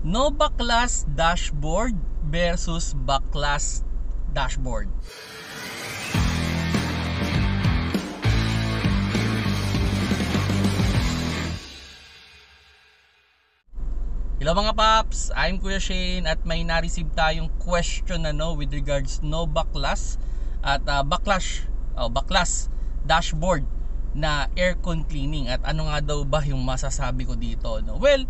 No backlash dashboard versus backlash dashboard. Hello mga paps, I'm Kuya Shane at may na-receive tayong question with regards no backlash at backlash dashboard na aircon cleaning, at ano nga daw ba yung masasabi ko dito, no? Well,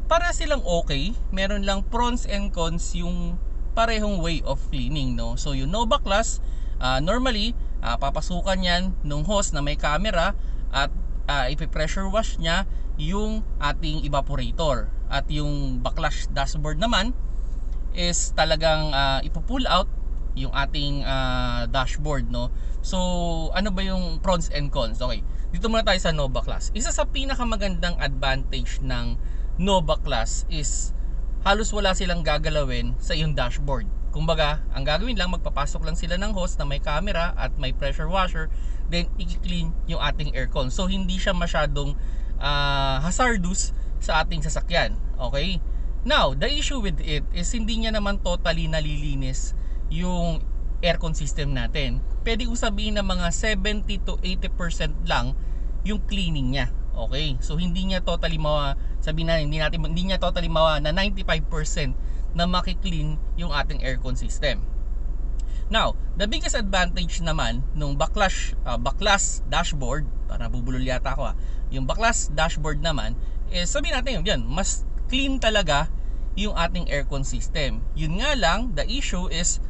para silang okay, meron lang pros and cons yung parehong way of cleaning, no? So yung no backlash, normally papasukan yan nung hose na may camera at ipi-pressure wash niya yung ating evaporator. At yung backlash dashboard naman is talagang ipo-pull out yung ating dashboard, no? So ano ba yung pros and cons? Okay, dito muna tayo sa no backlash. Isa sa pinakamagandang advantage ng no backlash is halos wala silang gagalawin sa iyong dashboard. Kumbaga, ang gagawin lang, magpapasok lang sila ng hose na may camera at may pressure washer, then i-clean yung ating aircon. So hindi siya masyadong hazardous sa ating sasakyan. Okay? Now, the issue with it is hindi niya naman totally nalilinis yung aircon system natin. Pwede kong sabihin na mga 70 to 80% lang yung cleaning niya. Okay? So hindi niya totally sabihin na hindi niya totally na 95% na maki-clean yung ating aircon system. Now, the biggest advantage naman nung backlash dashboard, para bubulol yata ako yung backlash dashboard naman is, sabihin natin yun, mas clean talaga yung ating aircon system. Yun nga lang, the issue is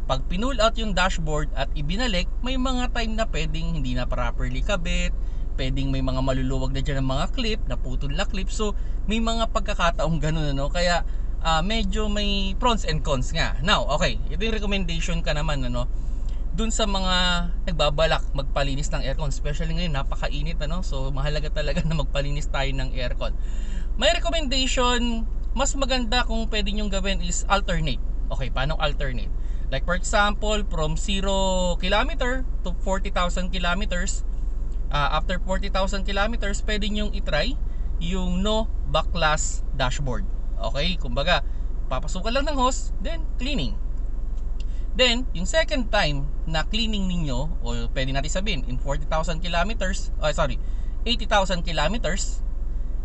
pag pinull out yung dashboard at ibinalik, may mga time na pwedeng hindi na properly kabit, pwedeng may mga maluluwag na dyan ng mga clip, naputol na clip. So may mga pagkakataong ganun, no? Kaya medyo may pros and cons nga. Now, okay, ito yung recommendation ka naman, dun sa mga nagbabalak magpalinis ng aircon, especially ngayon napakainit, so mahalaga talaga na magpalinis tayo ng aircon. May recommendation, mas maganda kung pwede nyong gawin is alternate. Okay, paano alternate? Like for example, from 0 km to 40,000 kilometers, after 40,000 kilometers, pwede nyong itry yung no backlash dashboard. Okay, kumbaga papasukan lang ng hose, then cleaning. Then, yung second time na cleaning ninyo, o pwede natin sabihin, in 40,000 kilometers, 80,000 kilometers,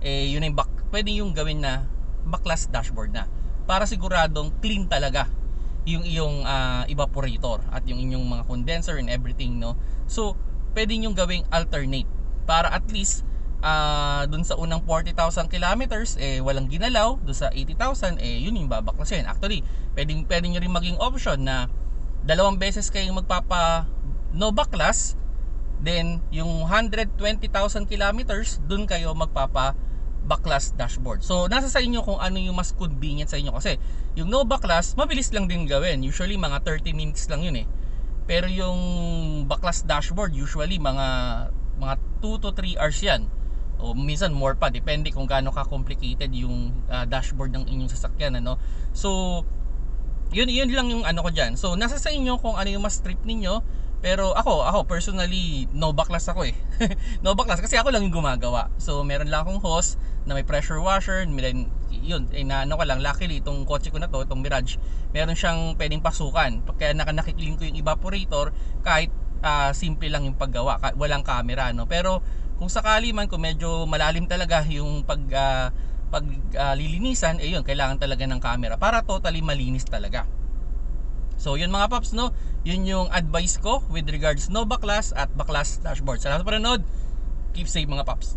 yun yung pwede yung gawin na backlash dashboard na. Para siguradong clean talaga yung iyong evaporator at yung inyong mga condenser and everything, no? So, pwede yung gawing alternate. Para at least, dun sa unang 40,000 kilometers, walang ginalaw. Dun sa 80,000, yun yung babaklasin. Actually, pwede nyo rin maging option na dalawang beses kayong magpapa no backlash, then yung 120,000 kilometers, dun kayo magpapa backlash dashboard. So nasa sa inyo kung ano yung mas convenient sa inyo, kasi yung no backlash mabilis lang din gawin, usually mga 30 minutes lang yun pero yung backlash dashboard usually mga 2 to 3 hours yan, o minsan more pa, depende kung gaano ka complicated yung dashboard ng inyong sasakyan, so yun lang yung ko dyan. So nasa sa inyo kung ano yung mas trip ninyo. Pero ako personally, no backlash ako no backlash kasi ako lang yung gumagawa. So meron lang akong hose na may pressure washer, yun, ko lang, luckily itong kotse ko na to, itong Mirage, meron siyang pwedeng pasukan. Kaya nakiklean ko yung evaporator kahit simple lang yung paggawa, walang camera, Pero kung sakali man, kung medyo malalim talaga yung lilinisan, yun, kailangan talaga ng camera para totally malinis talaga. So yun mga paps, yun yung advice ko with regards no backlash at backlash dashboard. Salamat sa panonood. Keep safe mga paps.